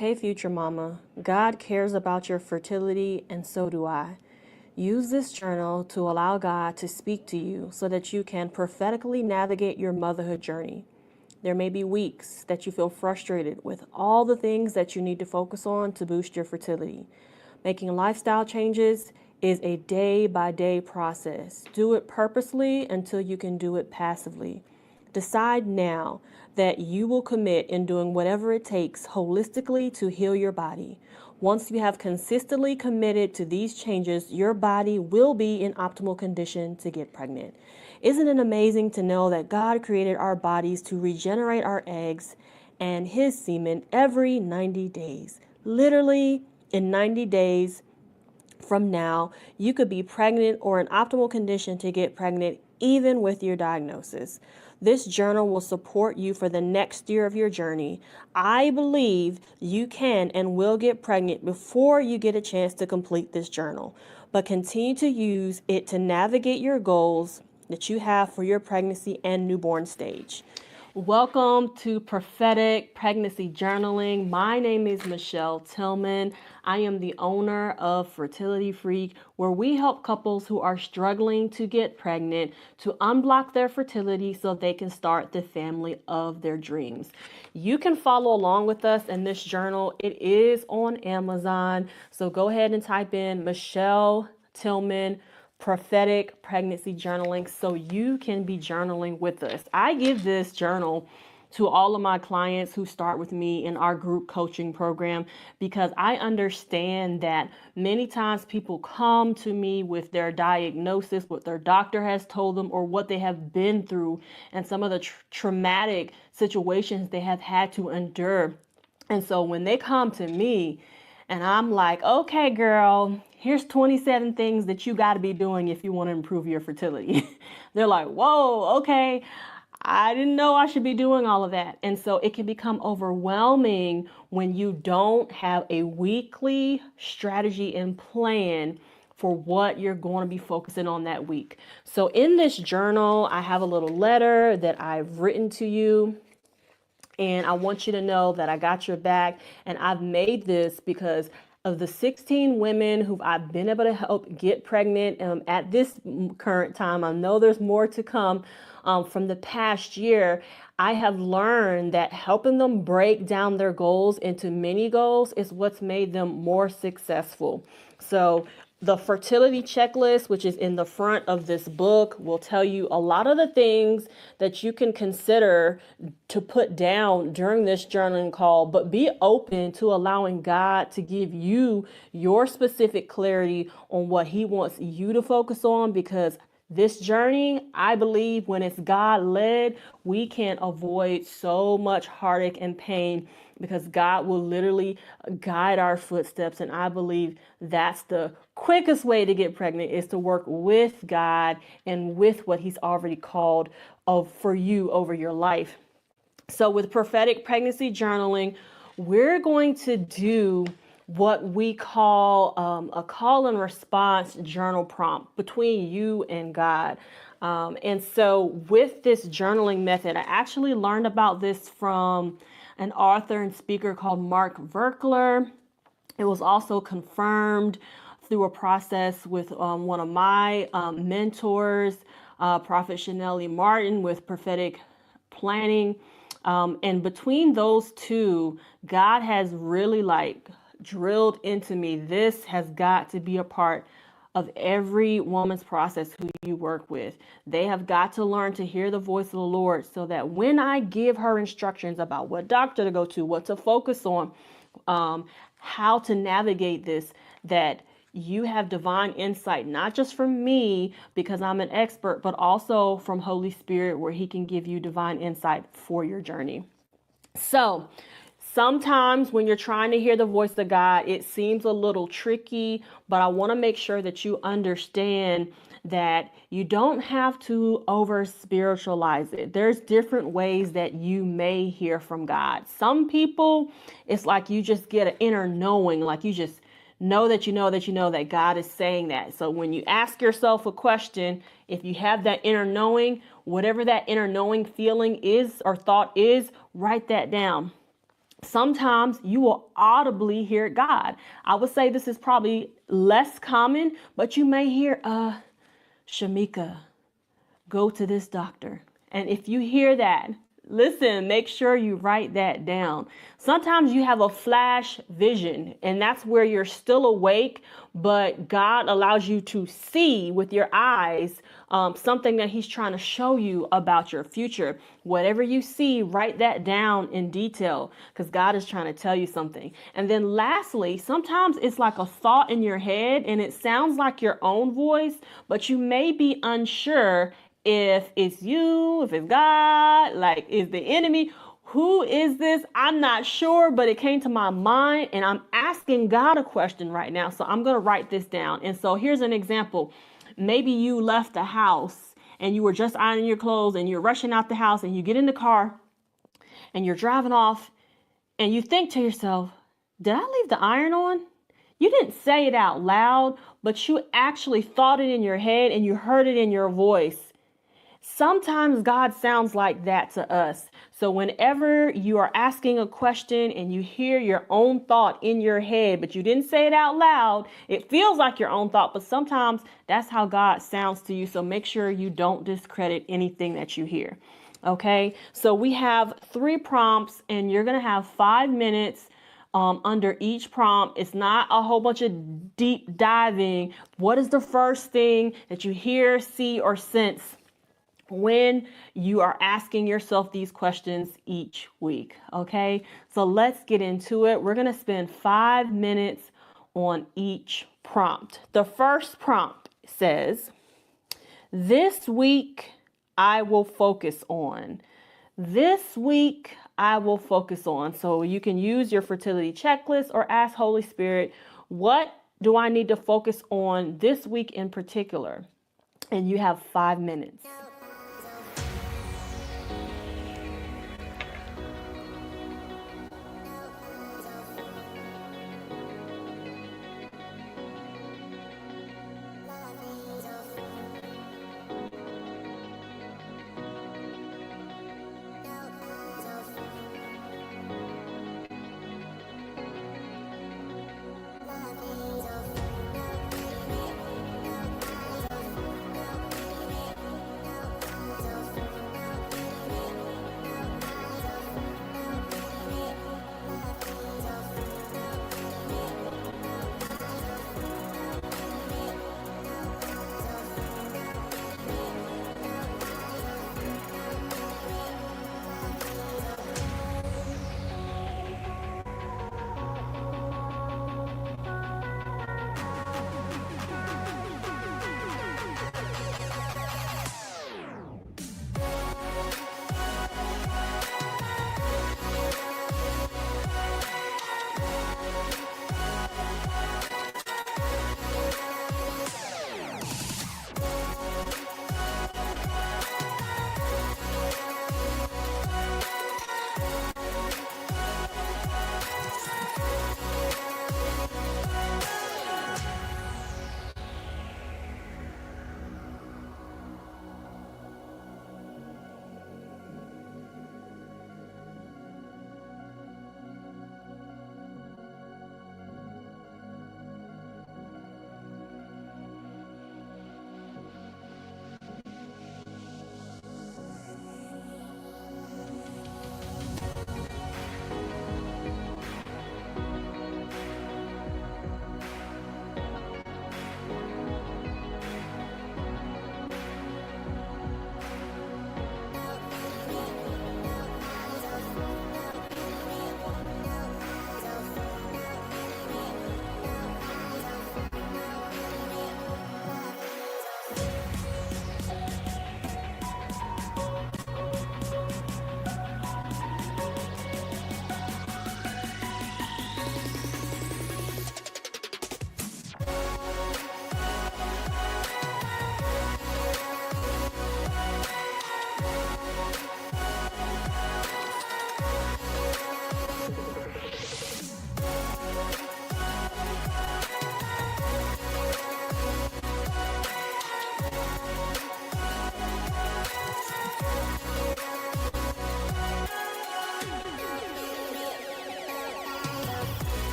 Hey, future mama. God cares about your fertility, and so do I. Use this journal to allow God to speak to you so that you can prophetically navigate your motherhood journey. There may be weeks that you feel frustrated with all the things that you need to focus on to boost your fertility. Making lifestyle changes is a day by day process. Do it purposely until you can do it passively. Decide now that you will commit in doing whatever it takes holistically to heal your body. Once you have consistently committed to these changes, your body will be in optimal condition to get pregnant. Isn't it amazing to know that God created our bodies to regenerate our eggs and His semen every 90 days? Literally, in 90 days from now, you could be pregnant or in optimal condition to get pregnant, even with your diagnosis. This journal will support you for the next year of your journey. I believe you can and will get pregnant before you get a chance to complete this journal, but continue to use it to navigate your goals that you have for your pregnancy and newborn stage. Welcome to Prophetic Pregnancy Journaling. My name is Michelle Tillman. I am the owner of Fertility Freak, where we help couples who are struggling to get pregnant to unblock their fertility so they can start the family of their dreams. You can follow along with us in this journal. It is on Amazon. So go ahead and type in Michelle Tillman Prophetic Pregnancy Journaling so you can be journaling with us. I give this journal to all of my clients who start with me in our group coaching program because I understand that many times people come to me with their diagnosis, what their doctor has told them, or what they have been through, and some of the traumatic situations they have had to endure. And so when they come to me and I'm like, okay, girl, here's 27 things that you got to be doing if you want to improve your fertility. They're like, whoa, okay. I didn't know I should be doing all of that. And so it can become overwhelming when you don't have a weekly strategy and plan for what you're going to be focusing on that week. So in this journal, I have a little letter that I've written to you. And I want you to know that I got your back. And I've made this because of the 16 women who I've been able to help get pregnant at this current time. I know there's more to come from the past year. I have learned that helping them break down their goals into mini goals is what's made them more successful. So the fertility checklist, which is in the front of this book, will tell you a lot of the things that you can consider to put down during this journaling call, but be open to allowing God to give you your specific clarity on what He wants you to focus on, because this journey, I believe when it's God led, we can avoid so much heartache and pain because God will literally guide our footsteps. And I believe that's the quickest way to get pregnant, is to work with God and with what He's already called for you over your life. So with Prophetic Pregnancy Journaling, we're going to do what we call a call and response journal prompt between you and God. And so with this journaling method, I actually learned about this from an author and speaker called Mark Verkler. It was also confirmed through a process with one of my mentors, Prophet Chanelli Martin with Prophetic Planning. And between those two, God has really drilled into me. This has got to be a part of every woman's process who you work with. They have got to learn to hear the voice of the Lord so that when I give her instructions about what doctor to go to, what to focus on, how to navigate this, that you have divine insight, not just from me because I'm an expert, but also from Holy Spirit, where He can give you divine insight for your journey. So sometimes when you're trying to hear the voice of God, it seems a little tricky, but I want to make sure that you understand that you don't have to over spiritualize it. There's different ways that you may hear from God. Some people, it's like you just get an inner knowing, like you just know that you know that you know that God is saying that. So when you ask yourself a question, if you have that inner knowing, whatever that inner knowing feeling is or thought is, write that down. Sometimes you will audibly hear God. I would say this is probably less common, but you may hear, Shamika, go to this doctor. And if you hear that, listen, make sure you write that down. Sometimes you have a flash vision, and that's where you're still awake, but God allows you to see with your eyes something that He's trying to show you about your future. Whatever you see, write that down in detail because God is trying to tell you something. And then lastly, sometimes it's like a thought in your head and it sounds like your own voice, but you may be unsure if it's you, if it's God, like is the enemy, who is this? I'm not sure, but it came to my mind and I'm asking God a question right now. So I'm going to write this down. And so here's an example. Maybe you left the house and you were just ironing your clothes and you're rushing out the house and you get in the car and you're driving off and you think to yourself, did I leave the iron on? You didn't say it out loud, but you actually thought it in your head and you heard it in your voice. Sometimes God sounds like that to us. So whenever you are asking a question and you hear your own thought in your head, but you didn't say it out loud, it feels like your own thought, but sometimes that's how God sounds to you. So make sure you don't discredit anything that you hear. Okay, so we have 3 prompts and you're going to have 5 minutes under each prompt. It's not a whole bunch of deep diving. What is the first thing that you hear, see, or sense when you are asking yourself these questions each week? Okay, so let's get into it. We're going to spend 5 minutes on each prompt. The first prompt says, this week I will focus on. This week I will focus on. So you can use your fertility checklist or ask Holy Spirit, what do I need to focus on this week in particular? And you have 5 minutes.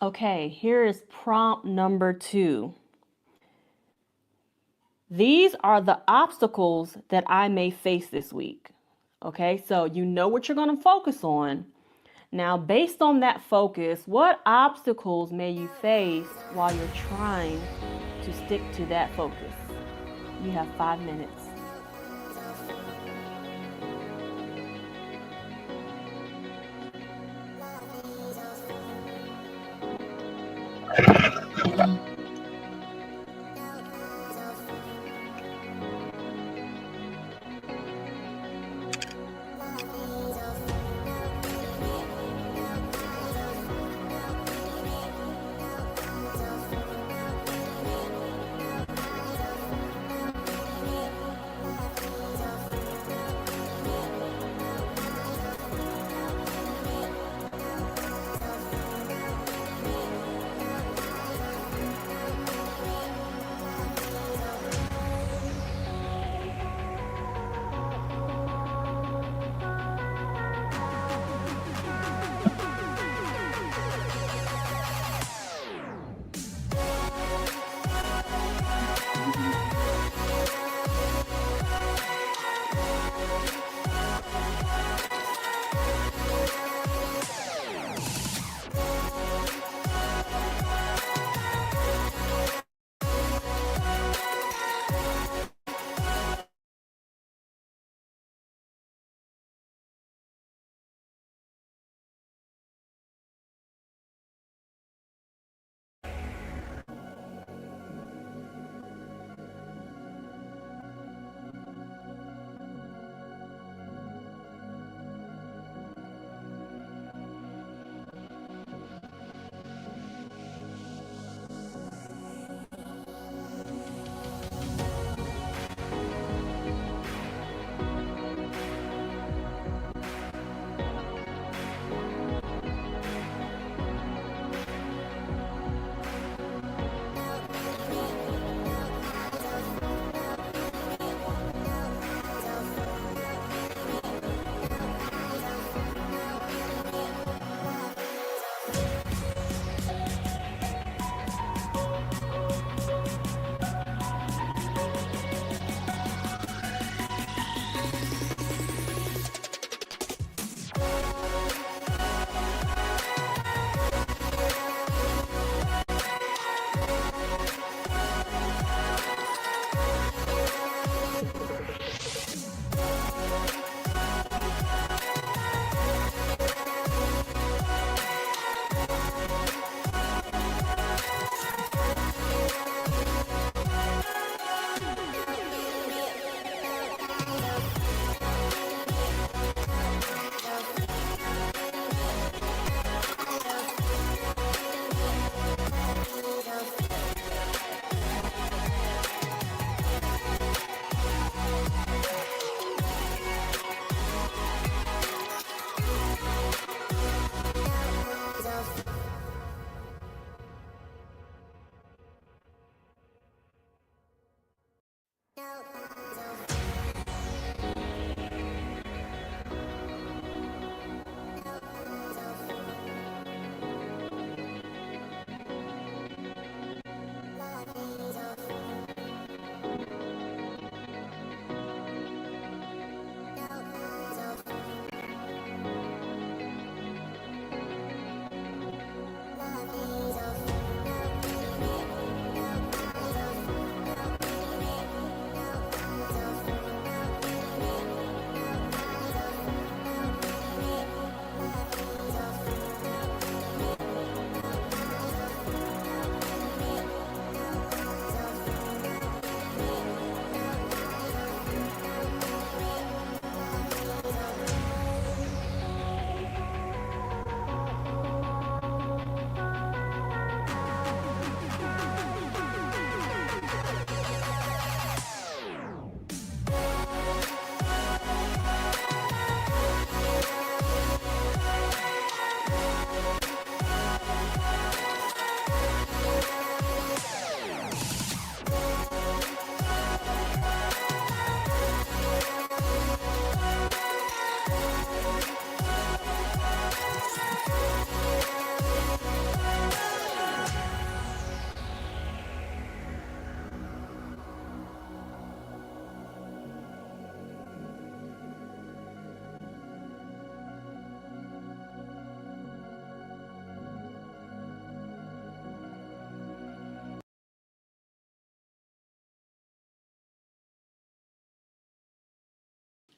Okay, here is prompt number 2. These are the obstacles that I may face this week. Okay, so you know what you're going to focus on. Now, based on that focus, what obstacles may you face while you're trying to stick to that focus? You have 5 minutes.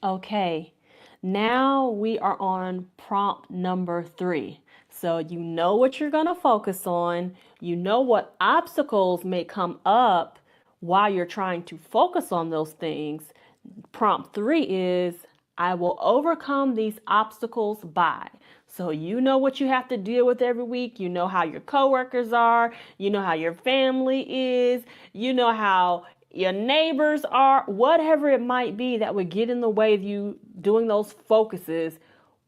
Okay, now we are on prompt number 3. So you know what you're going to focus on. You know what obstacles may come up while you're trying to focus on those things. Prompt 3 is I will overcome these obstacles by. So you know what you have to deal with every week. You know how your coworkers are. You know how your family is. You know how your neighbors are. Whatever it might be that would get in the way of you doing those focuses.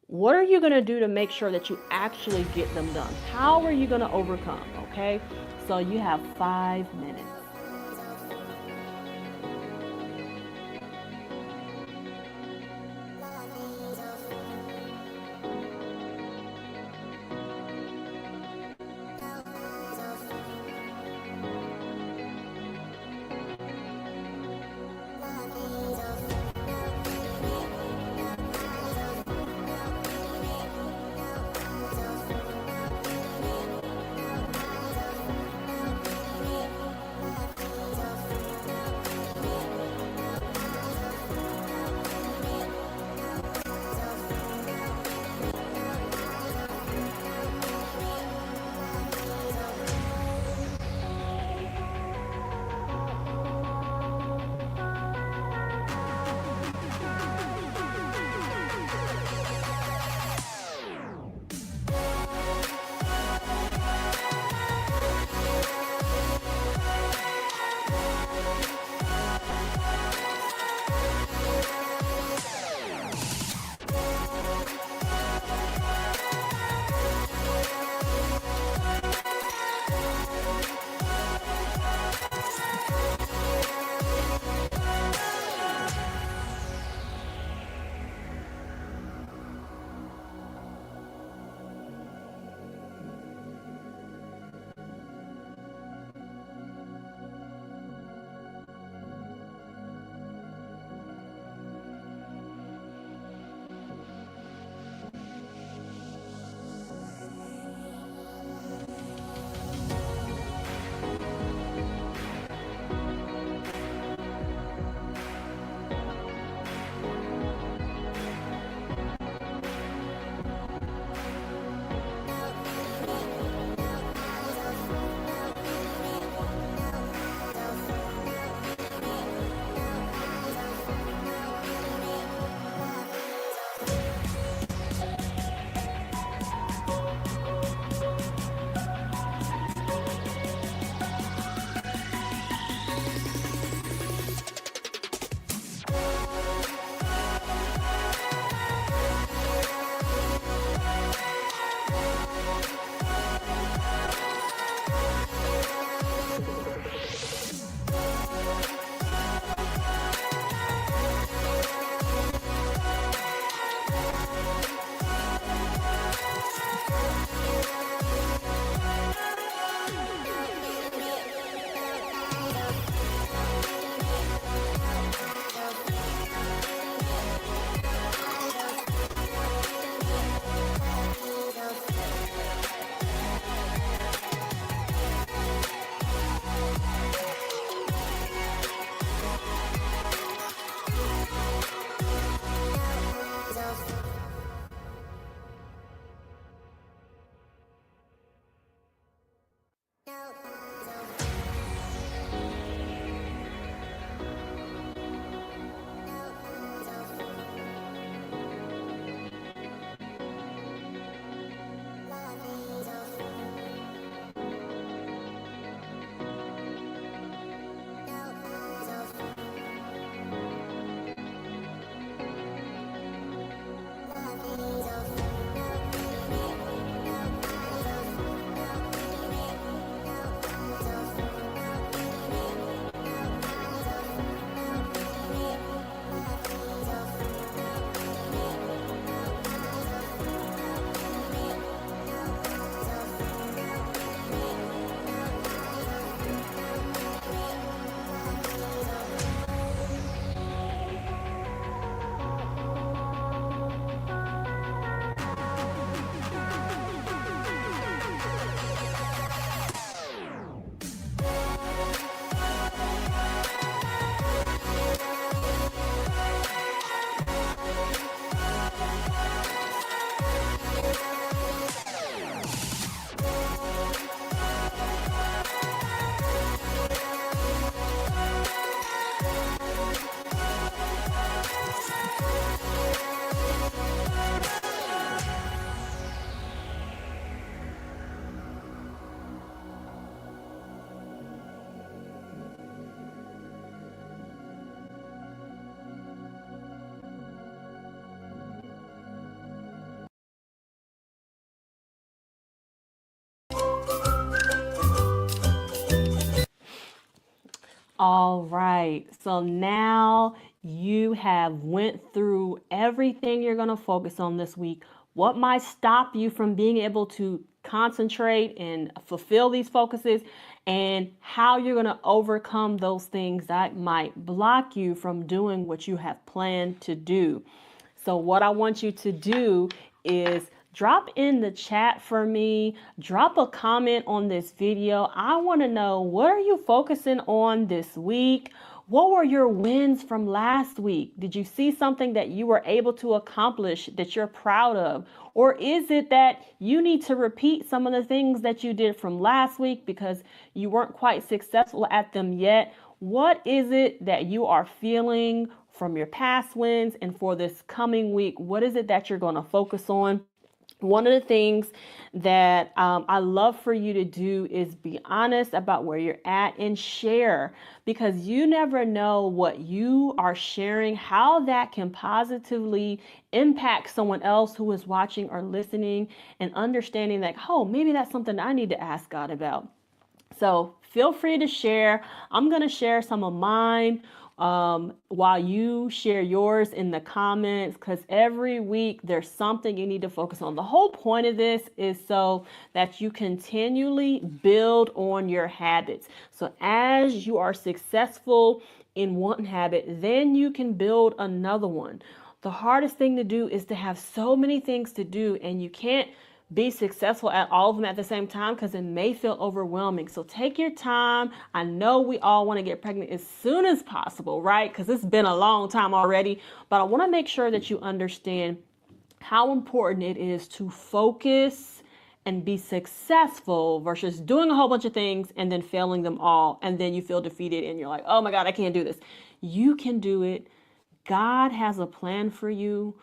What are you going to do to make sure that you actually get them done? How are you going to overcome? Okay. So you have 5 minutes. All right, so now you have went through everything you're going to focus on this week. What might stop you from being able to concentrate and fulfill these focuses, and how you're going to overcome those things that might block you from doing what you have planned to do. So what I want you to do is drop in the chat for me, drop a comment on this video. I want to know, what are you focusing on this week? What were your wins from last week? Did you see something that you were able to accomplish that you're proud of? Or is it that you need to repeat some of the things that you did from last week because you weren't quite successful at them yet? What is it that you are feeling from your past wins, and for this coming week, what is it that you're going to focus on? One of the things that I love for you to do is be honest about where you're at and share, because you never know what you are sharing, how that can positively impact someone else who is watching or listening and understanding that, oh, maybe that's something I need to ask God about. So feel free to share. I'm going to share some of mine while you share yours in the comments, because every week there's something you need to focus on. The whole point of this is so that you continually build on your habits. So as you are successful in one habit, then you can build another one. The hardest thing to do is to have so many things to do, and you can't be successful at all of them at the same time because it may feel overwhelming. So take your time. I know we all want to get pregnant as soon as possible, right? Because it's been a long time already. But I want to make sure that you understand how important it is to focus and be successful versus doing a whole bunch of things and then failing them all. And then you feel defeated and you're like, oh my God, I can't do this. You can do it. God has a plan for you.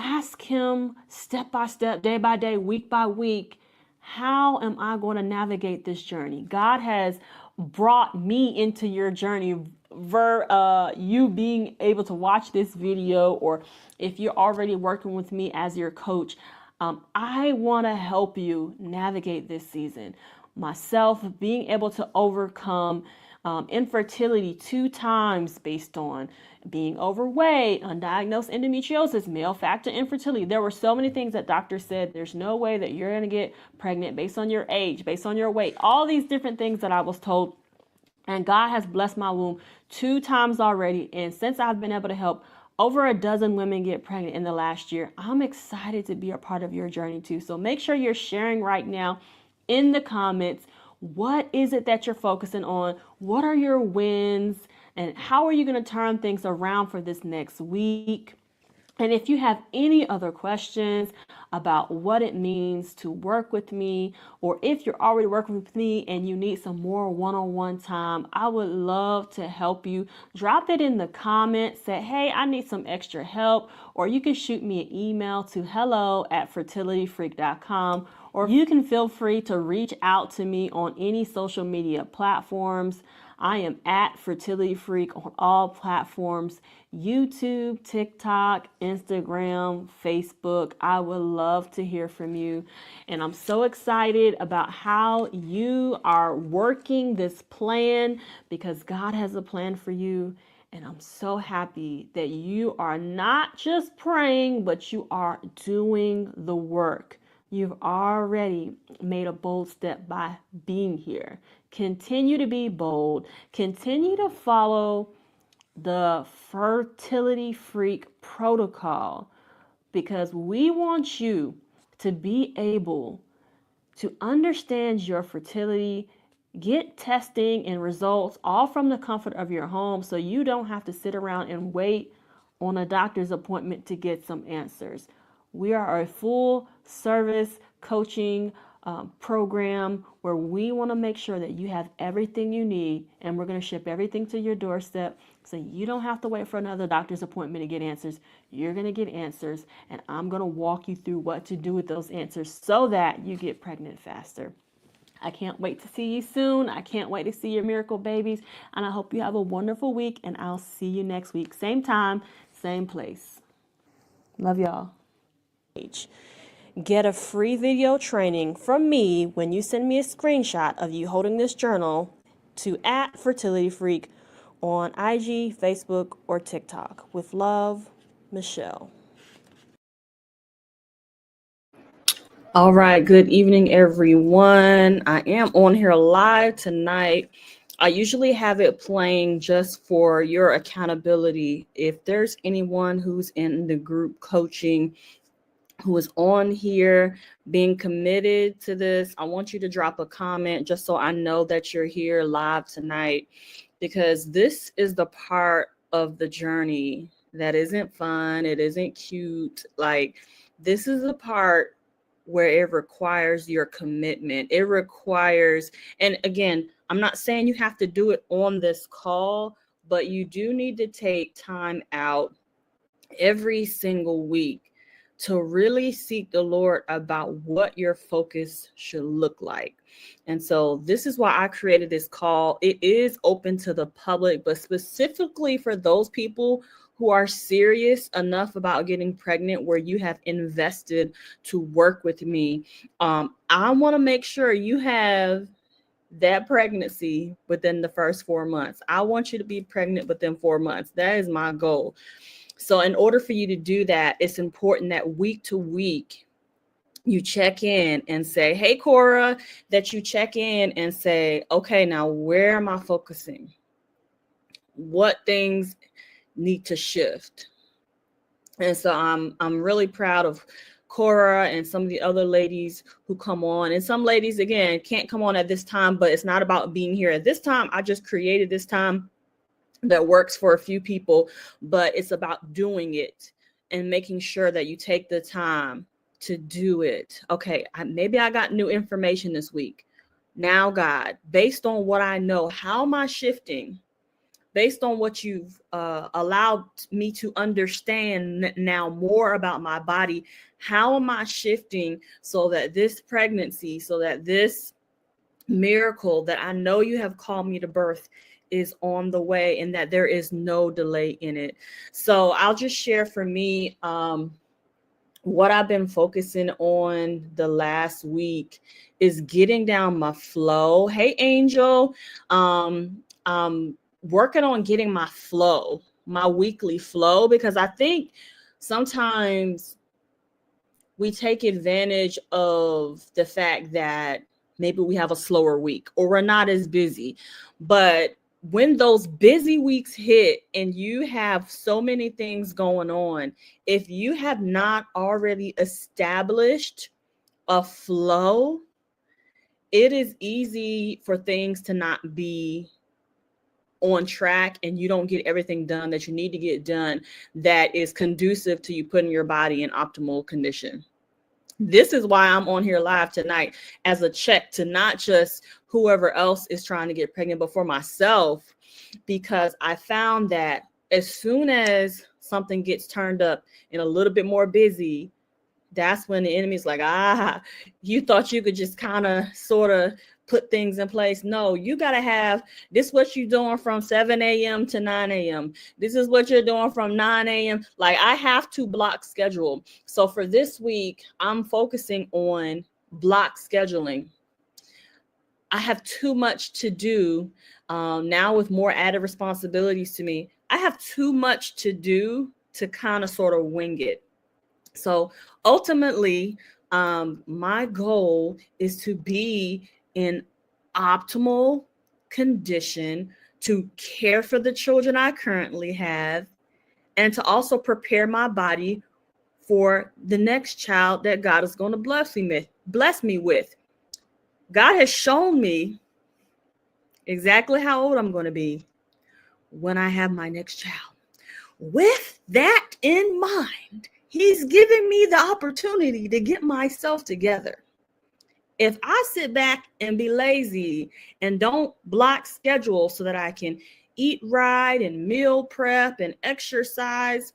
Ask him step by step, day by day, week by week, how am I going to navigate this journey? God has brought me into your journey. You being able to watch this video, or if you're already working with me as your coach, I want to help you navigate this season. Myself, being able to overcome infertility 2 times based on being overweight, undiagnosed endometriosis, male factor infertility. There were so many things that doctors said, there's no way that you're going to get pregnant based on your age, based on your weight, all these different things that I was told. And God has blessed my womb 2 times already. And since I've been able to help over a dozen women get pregnant in the last year, I'm excited to be a part of your journey too. So make sure you're sharing right now in the comments. What is it that you're focusing on? What are your wins? And how are you going to turn things around for this next week? And if you have any other questions about what it means to work with me, or if you're already working with me and you need some more one-on-one time, I would love to help you. Drop it in the comments. Say, hey, I need some extra help. Or you can shoot me an email to hello@fertilityfreak.com. Or you can feel free to reach out to me on any social media platforms. I am at Fertility Freak on all platforms: YouTube, TikTok, Instagram, Facebook. I would love to hear from you. And I'm so excited about how you are working this plan, because God has a plan for you. And I'm so happy that you are not just praying, but you are doing the work. You've already made a bold step by being here. Continue to be bold. Continue to follow the Fertility Freak protocol, because we want you to be able to understand your fertility, get testing and results all from the comfort of your home, so you don't have to sit around and wait on a doctor's appointment to get some answers. We are a full service coaching program where we want to make sure that you have everything you need, and we're going to ship everything to your doorstep, so you don't have to wait for another doctor's appointment to get answers. You're going to get answers, and I'm going to walk you through what to do with those answers so that you get pregnant faster. I can't wait to see you soon. I can't wait to see your miracle babies, and I hope you have a wonderful week, and I'll see you next week. Same time, same place. Love y'all. Get a free video training from me when you send me a screenshot of you holding this journal to @FertilityFreak on IG, Facebook, or TikTok. With love, Michelle. All right, good evening, everyone. I am on here live tonight. I usually have it playing just for your accountability. If there's anyone who's in the group coaching who is on here being committed to this, I want you to drop a comment just so I know that you're here live tonight, because this is the part of the journey that isn't fun. It isn't cute. Like, this is the part where it requires your commitment. It requires, and again, I'm not saying you have to do it on this call, but you do need to take time out every single week to really seek the Lord about what your focus should look like. And so this is why I created this call. It is open to the public, but specifically for those people who are serious enough about getting pregnant, where you have invested to work with me. I want to make sure you have that pregnancy within the first 4 months. I want you to be pregnant within 4 months. That is my goal. So in order for you to do that, it's important that week to week you check in and say, hey, Cora, that you check in and say, okay, now where am I focusing? What things need to shift? And so I'm really proud of Cora and some of the other ladies who come on. And some ladies, again, can't come on at this time, but it's not about being here at this time. I just created this time that works for a few people, but it's about doing it and making sure that you take the time to do it. Okay, maybe I got new information this week. Now, God, based on what I know, how am I shifting? Based on what you've allowed me to understand now more about my body, how am I shifting so that this pregnancy, so that this miracle that I know you have called me to birth is on the way, and that there is no delay in it. So I'll just share for me what I've been focusing on the last week is getting down my flow. Hey, Angel. Working on getting my flow, my weekly flow, because I think sometimes we take advantage of the fact that maybe we have a slower week or we're not as busy. But when those busy weeks hit and you have so many things going on, if you have not already established a flow, it is easy for things to not be on track, and you don't get everything done that you need to get done that is conducive to you putting your body in optimal condition. This is why I'm on here live tonight, as a check to not just whoever else is trying to get pregnant, but for myself, because I found that as soon as something gets turned up and a little bit more busy, that's when the enemy's like, you thought you could just kind of sort of put things in place. No, you got to have this, what you're doing from 7 a.m. to 9 a.m. This is what you're doing from 9 a.m. Like, I have to block schedule. So for this week, I'm focusing on block scheduling. I have too much to do now with more added responsibilities to me. I have too much to do to kind of sort of wing it. So ultimately, my goal is to be in optimal condition to care for the children I currently have, and to also prepare my body for the next child that God is going to bless me with. God has shown me exactly how old I'm going to be when I have my next child. With that in mind, he's giving me the opportunity to get myself together. If I sit back and be lazy and don't block schedule so that I can eat right and meal prep and exercise,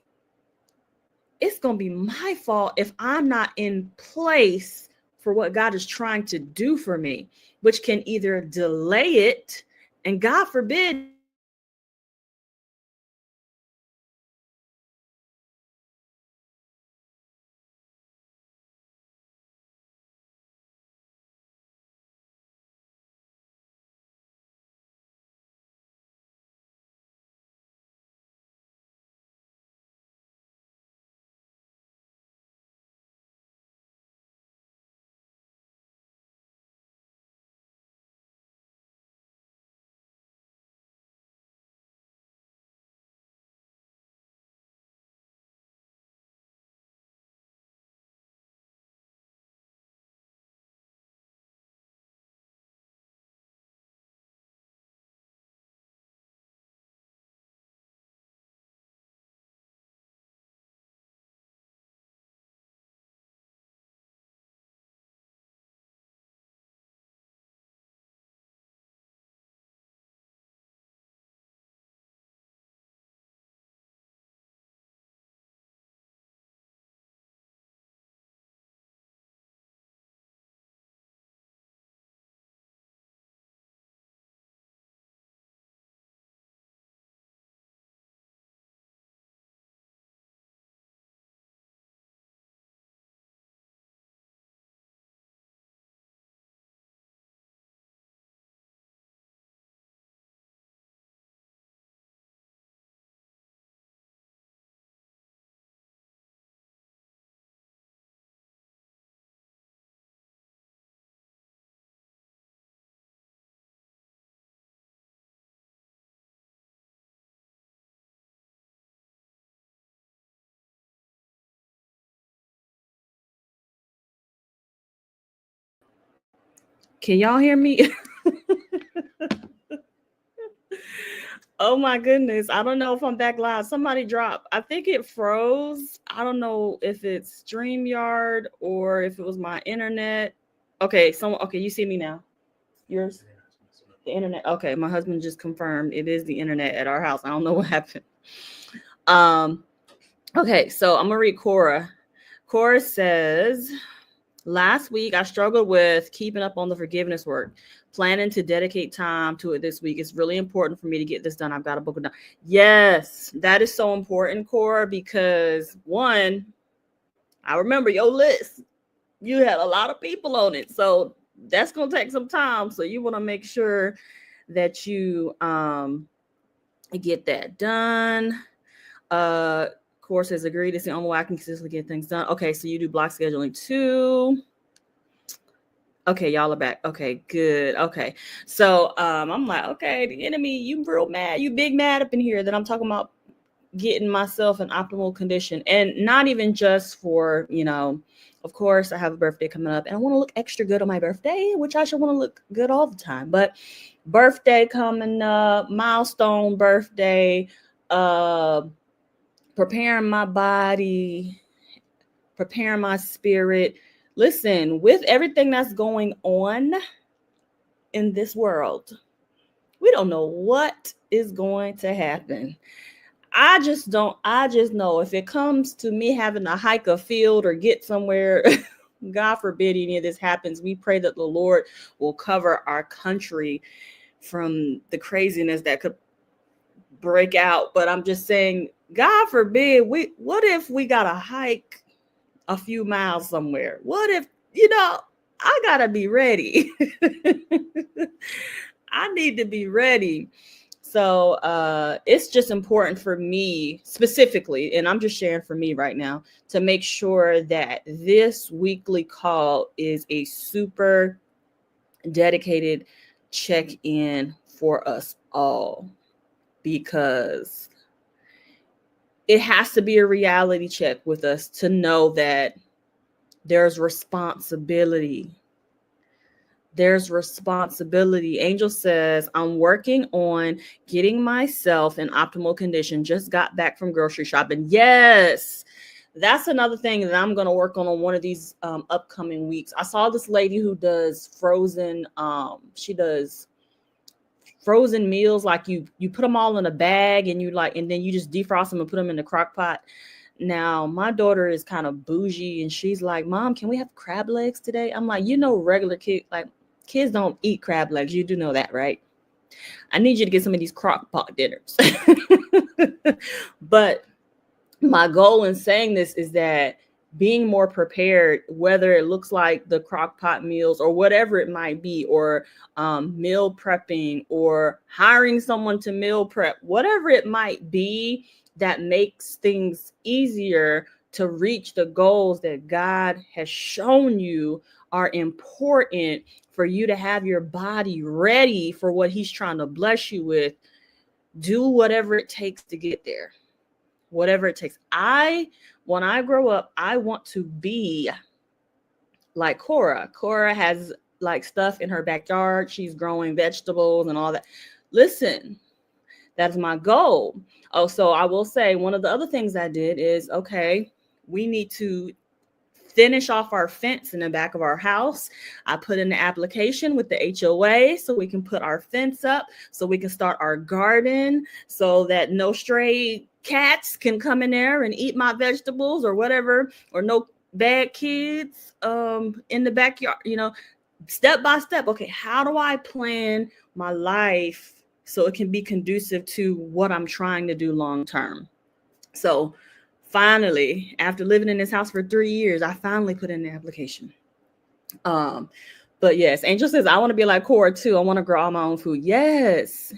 it's going to be my fault if I'm not in place for what God is trying to do for me, which can either delay it, and God forbid, Can y'all hear me? Oh my goodness. I don't know if I'm back live. Somebody dropped. I think it froze. I don't know if it's StreamYard or if it was my internet. Okay, okay, you see me now. Yours? The internet. Okay, my husband just confirmed it is the internet at our house. I don't know what happened. Okay, so I'm gonna read Cora. Cora says, last week I struggled with keeping up on the forgiveness work. Planning to dedicate time to it this week. It's really important for me to get this done. I've got to book it done. Yes, that is so important, Cora, because one, I remember your list. You had a lot of people on it. So that's going to take some time. So you want to make sure that you get that done. Course has agreed. It's the only way I can consistently get things done. Okay, so you do block scheduling too. Okay, y'all are back. Okay, good. Okay. So I'm like, okay, the enemy, you real mad. You big mad up in here that I'm talking about getting myself in optimal condition. And not even just for, of course, I have a birthday coming up and I want to look extra good on my birthday, which I should want to look good all the time. But birthday coming up, milestone birthday, preparing my body, preparing my spirit. Listen, with everything that's going on in this world, we don't know what is going to happen. I just know if it comes to me having to hike a field or get somewhere, God forbid any of this happens, we pray that the Lord will cover our country from the craziness that could break out. But I'm just saying, God forbid, what if we got to hike a few miles somewhere? What if, I gotta be ready. I need to be ready. So it's just important for me specifically, and I'm just sharing for me right now, to make sure that this weekly call is a super dedicated check-in for us all, because it has to be a reality check with us to know that there's responsibility. There's responsibility. Angel says, I'm working on getting myself in optimal condition. Just got back from grocery shopping. Yes, that's another thing that I'm going to work on one of these upcoming weeks. I saw this lady who does frozen. She does frozen meals. Like you put them all in a bag and then you just defrost them and put them in the crock pot. Now, my daughter is kind of bougie and she's like, Mom, can we have crab legs today? I'm like, regular kids don't eat crab legs. You do know that, right? I need you to get some of these crock pot dinners. But my goal in saying this is that being more prepared, whether it looks like the crock pot meals or whatever it might be, or meal prepping or hiring someone to meal prep, whatever it might be that makes things easier to reach the goals that God has shown you are important for you to have your body ready for what he's trying to bless you with. Do whatever it takes to get there. Whatever it takes. When I grow up, I want to be like Cora. Cora has like stuff in her backyard. She's growing vegetables and all that. Listen, that's my goal. Oh, so I will say one of the other things I did is, okay, we need to finish off our fence in the back of our house. I put in the application with the HOA so we can put our fence up, so we can start our garden, so that no stray cats can come in there and eat my vegetables or whatever, or no bad kids in the backyard, step by step. Okay, how do I plan my life so it can be conducive to what I'm trying to do long term? So finally, after living in this house for 3 years, I finally put in the application. But yes, Angel says, I want to be like Cora too. I want to grow all my own food. Yes.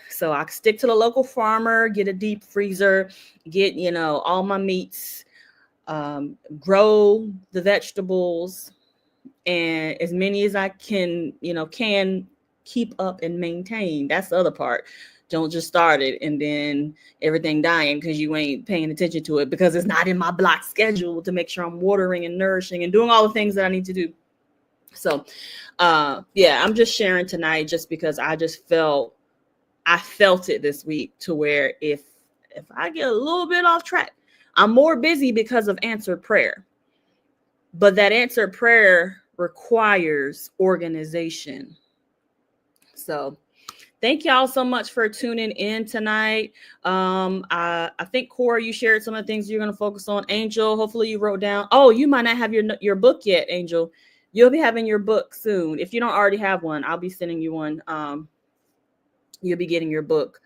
So I stick to the local farmer, get a deep freezer, get, all my meats, grow the vegetables, and as many as I can keep up and maintain. That's the other part. Don't just start it and then everything dying because you ain't paying attention to it, because it's not in my block schedule to make sure I'm watering and nourishing and doing all the things that I need to do. So, yeah, I'm just sharing tonight just because I felt it this week to where if I get a little bit off track, I'm more busy because of answered prayer. But that answered prayer requires organization. So thank y'all so much for tuning in tonight. I think Corey, you shared some of the things you're going to focus on. Angel, hopefully you wrote down. Oh, you might not have your book yet, Angel. You'll be having your book soon. If you don't already have one, I'll be sending you one. You'll be getting your book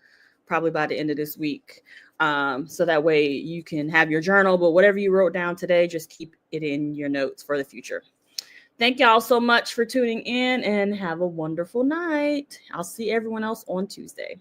probably by the end of this week. So that way you can have your journal, but whatever you wrote down today, just keep it in your notes for the future. Thank y'all so much for tuning in and have a wonderful night. I'll see everyone else on Tuesday.